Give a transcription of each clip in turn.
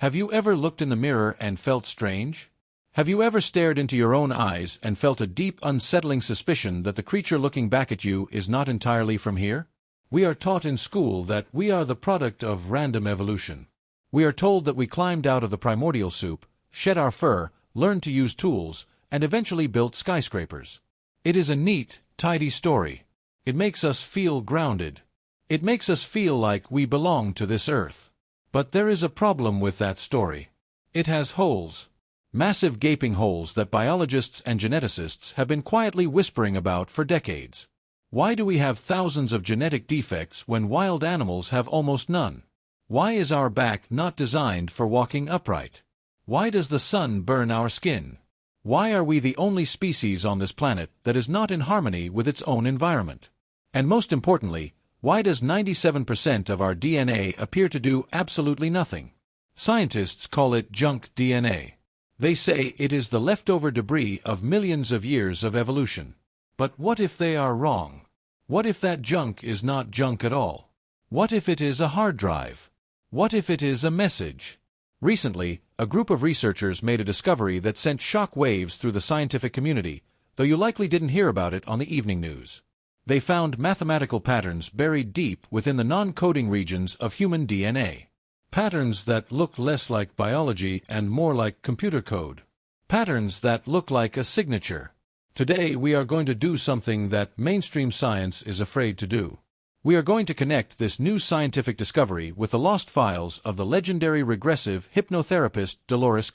Have you ever looked in the mirror and felt strange? Have you ever stared into your own eyes and felt a deep, unsettling suspicion that the creature looking back at you is not entirely from here? We are taught in school that we are the product of random evolution. We are told that we climbed out of the primordial soup, shed our fur, learned to use tools, and eventually built skyscrapers. It is a neat, tidy story. It makes us feel grounded. It makes us feel like we belong to this earth. But there is a problem with that story. It has holes. Massive gaping holes that biologists and geneticists have been quietly whispering about for decades. Why do we have thousands of genetic defects when wild animals have almost none? Why is our back not designed for walking upright? Why does the sun burn our skin? Why are we the only species on this planet that is not in harmony with its own environment? And most importantly, why does 97% of our DNA appear to do absolutely nothing? Scientists call it junk DNA. They say it is the leftover debris of millions of years of evolution. But what if they are wrong? What if that junk is not junk at all? What if it is a hard drive? What if it is a message? Recently, a group of researchers made a discovery that sent shock waves through the scientific community, though you likely didn't hear about it on the evening news. They found mathematical patterns buried deep within the non-coding regions of human DNA. Patterns that look less like biology and more like computer code. Patterns that look like a signature. Today we are going to do something that mainstream science is afraid to do. We are going to connect this new scientific discovery with the lost files of the legendary regressive hypnotherapist Dolores.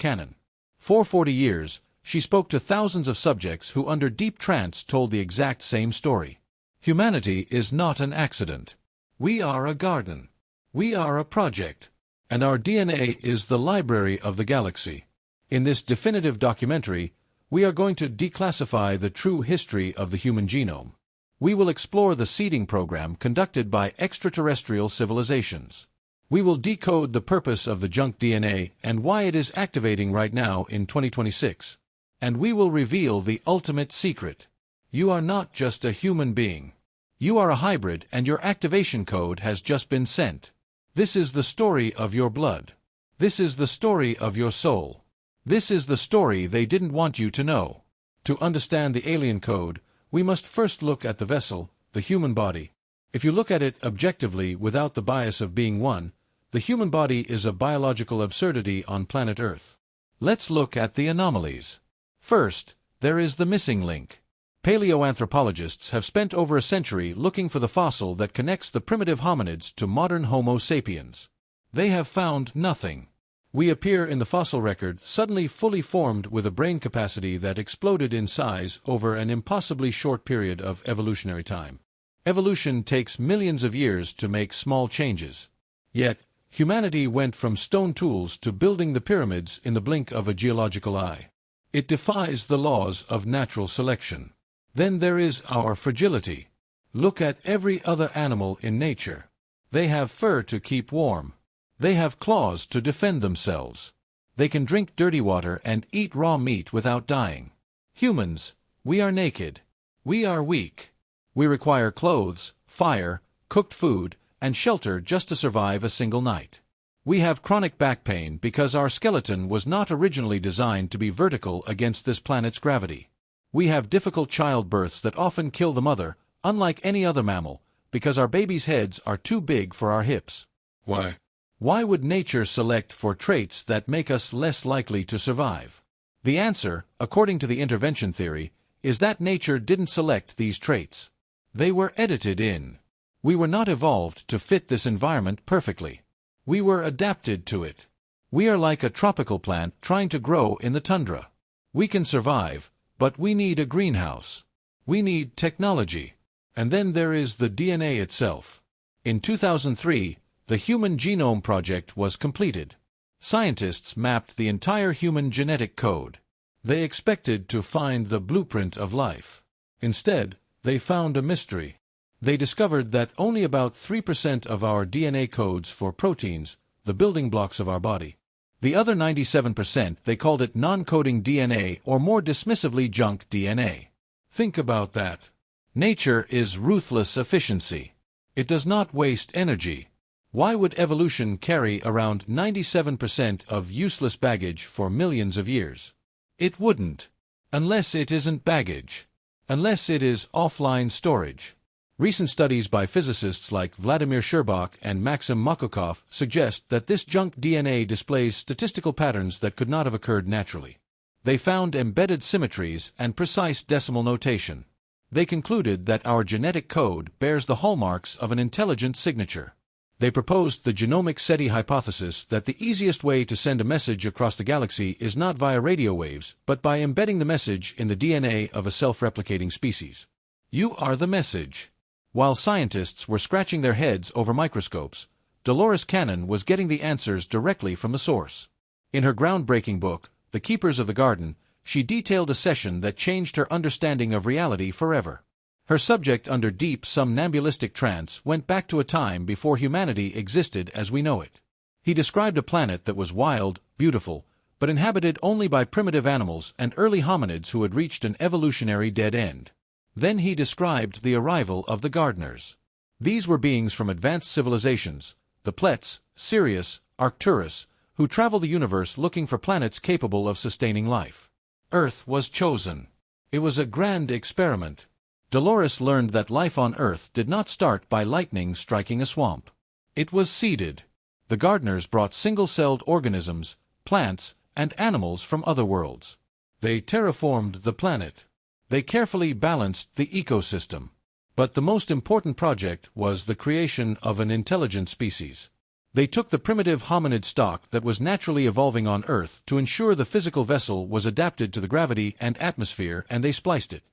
For 40 years, she spoke to thousands of subjects who under deep trance told the exact same story. Humanity is not an accident. We are a garden. We are a project. And our DNA is the library of the galaxy. In this definitive documentary, we are going to declassify the true history of the human genome. We will explore the seeding program conducted by extraterrestrial civilizations. We will decode the purpose of the junk DNA and why it is activating right now in 2026. And we will reveal the ultimate secret. You are not just a human being. You are a hybrid, and your activation code has just been sent. This is the story of your blood. This is the story of your soul. This is the story they didn't want you to know. To understand the alien code, we must first look at the vessel, the human body. If you look at it objectively without the bias of being one, the human body is a biological absurdity on planet Earth. Let's look at the anomalies. First, there is the missing link. Paleoanthropologists have spent over a century looking for the fossil that connects the primitive hominids to modern Homo sapiens. They have found nothing. We appear in the fossil record suddenly fully formed with a brain capacity that exploded in size over an impossibly short period of evolutionary time. Evolution takes millions of years to make small changes. Yet, humanity went from stone tools to building the pyramids in the blink of a geological eye. It defies the laws of natural selection. Then there is our fragility. Look at every other animal in nature. They have fur to keep warm. They have claws to defend themselves. They can drink dirty water and eat raw meat without dying. Humans, we are naked. We are weak. We require clothes, fire, cooked food, and shelter just to survive a single night. We have chronic back pain because our skeleton was not originally designed to be vertical against this planet's gravity. We have difficult childbirths that often kill the mother, unlike any other mammal, because our babies' heads are too big for our hips. Why? Why would nature select for traits that make us less likely to survive? The answer, according to the intervention theory, is that nature didn't select these traits. They were edited in. We were not evolved to fit this environment perfectly. We were adapted to it. We are like a tropical plant trying to grow in the tundra. We can survive, but we need a greenhouse. We need technology. And then there is the DNA itself. In 2003, the Human Genome Project was completed. Scientists mapped the entire human genetic code. They expected to find the blueprint of life. Instead, they found a mystery. They discovered that only about 3% of our DNA codes for proteins, the building blocks of our body. The other 97%, they called it non-coding DNA, or more dismissively junk DNA. Think about that. Nature is ruthless efficiency. It does not waste energy. Why would evolution carry around 97% of useless baggage for millions of years? It wouldn't. Unless it isn't baggage. Unless it is offline storage. Recent studies by physicists like Vladimir Sherbak and Maxim Makokov suggest that this junk DNA displays statistical patterns that could not have occurred naturally. They found embedded symmetries and precise decimal notation. They concluded that our genetic code bears the hallmarks of an intelligent signature. They proposed the genomic SETI hypothesis that the easiest way to send a message across the galaxy is not via radio waves, but by embedding the message in the DNA of a self-replicating species. You are the message. While scientists were scratching their heads over microscopes, Dolores Cannon was getting the answers directly from the source. In her groundbreaking book, The Keepers of the Garden, she detailed a session that changed her understanding of reality forever. Her subject under deep somnambulistic trance went back to a time before humanity existed as we know it. He described a planet that was wild, beautiful, but inhabited only by primitive animals and early hominids who had reached an evolutionary dead end. Then he described the arrival of the gardeners. These were beings from advanced civilizations, the Plets, Sirius, Arcturus, who travel the universe looking for planets capable of sustaining life. Earth was chosen. It was a grand experiment. Dolores learned that life on Earth did not start by lightning striking a swamp. It was seeded. The gardeners brought single-celled organisms, plants, and animals from other worlds. They terraformed the planet. They carefully balanced the ecosystem. But the most important project was the creation of an intelligent species. They took the primitive hominid stock that was naturally evolving on Earth to ensure the physical vessel was adapted to the gravity and atmosphere, and they spliced it.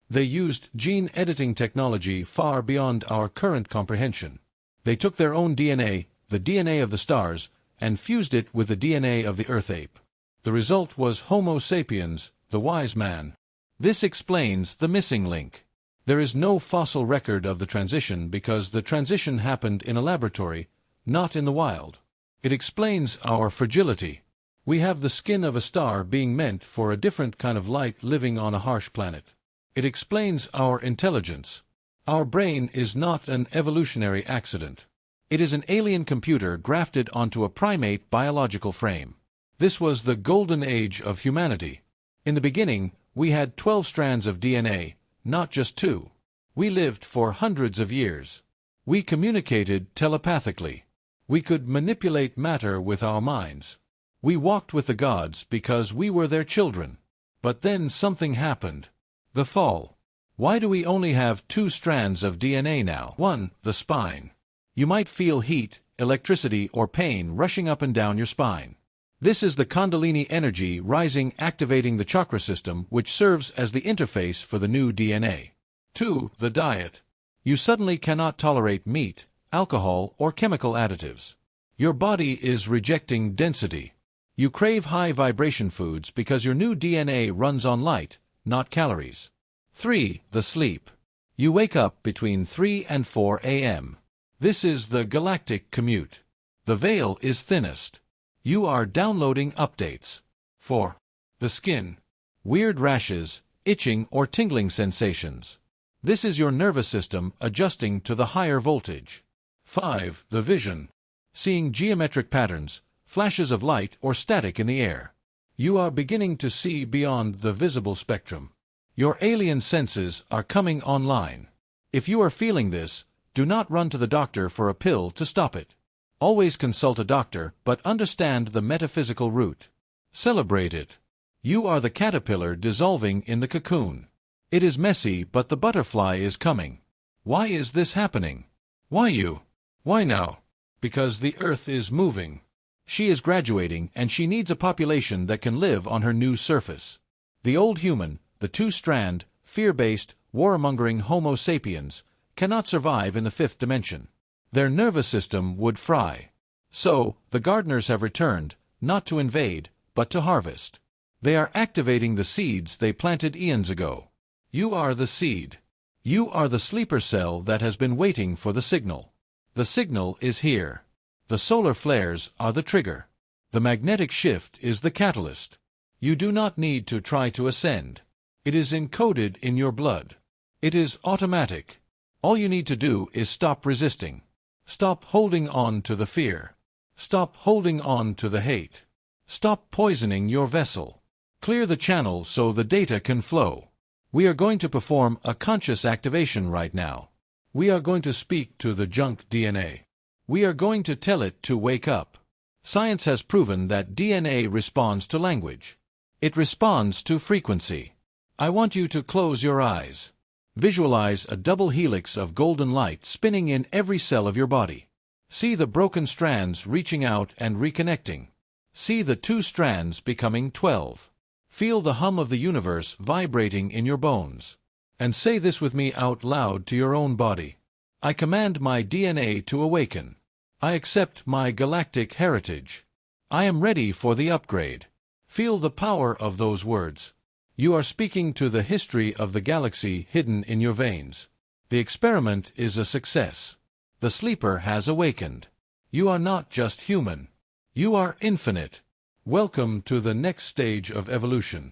They used gene editing technology far beyond our current comprehension. They took their own DNA, the DNA of the stars, and fused it with the DNA of the Earth ape. The result was Homo sapiens, the wise man. This explains the missing link. There is no fossil record of the transition because the transition happened in a laboratory, not in the wild. It explains our fragility. We have the skin of a star being meant for a different kind of light living on a harsh planet. It explains our intelligence. Our brain is not an evolutionary accident. It is an alien computer grafted onto a primate biological frame. This was the golden age of humanity. In the beginning, we had 12 strands of DNA, not just 2. We lived for hundreds of years. We communicated telepathically. We could manipulate matter with our minds. We walked with the gods because we were their children. But then something happened. The fall. Why do we only have 2 strands of DNA now? 1. The spine. You might feel heat, electricity, or pain rushing up and down your spine. This is the Kundalini energy rising, activating the chakra system, which serves as the interface for the new DNA. 2. The diet. You suddenly cannot tolerate meat, alcohol, or chemical additives. Your body is rejecting density. You crave high vibration foods because your new DNA runs on light, not calories. 3. The sleep. You wake up between 3 and 4 a.m. This is the galactic commute. The veil is thinnest. You are downloading updates. 4. The skin. Weird rashes, itching or tingling sensations. This is your nervous system adjusting to the higher voltage. 5. The vision. Seeing geometric patterns, flashes of light or static in the air. You are beginning to see beyond the visible spectrum. Your alien senses are coming online. If you are feeling this, do not run to the doctor for a pill to stop it. Always consult a doctor, but understand the metaphysical root. Celebrate it. You are the caterpillar dissolving in the cocoon. It is messy, but the butterfly is coming. Why is this happening? Why you? Why now? Because the Earth is moving. She is graduating, and she needs a population that can live on her new surface. The old human, the 2-strand, fear-based, warmongering Homo sapiens, cannot survive in the 5th dimension. Their nervous system would fry. So, the gardeners have returned, not to invade, but to harvest. They are activating the seeds they planted eons ago. You are the seed. You are the sleeper cell that has been waiting for the signal. The signal is here. The solar flares are the trigger. The magnetic shift is the catalyst. You do not need to try to ascend. It is encoded in your blood. It is automatic. All you need to do is stop resisting. Stop holding on to the fear. Stop holding on to the hate. Stop poisoning your vessel. Clear the channel so the data can flow. We are going to perform a conscious activation right now. We are going to speak to the junk DNA. We are going to tell it to wake up. Science has proven that DNA responds to language. It responds to frequency. I want you to close your eyes. Visualize a double helix of golden light spinning in every cell of your body. See the broken strands reaching out and reconnecting. See the 2 strands becoming 12. Feel the hum of the universe vibrating in your bones. And say this with me out loud to your own body. I command my DNA to awaken. I accept my galactic heritage. I am ready for the upgrade. Feel the power of those words. You are speaking to the history of the galaxy hidden in your veins. The experiment is a success. The sleeper has awakened. You are not just human. You are infinite. Welcome to the next stage of evolution.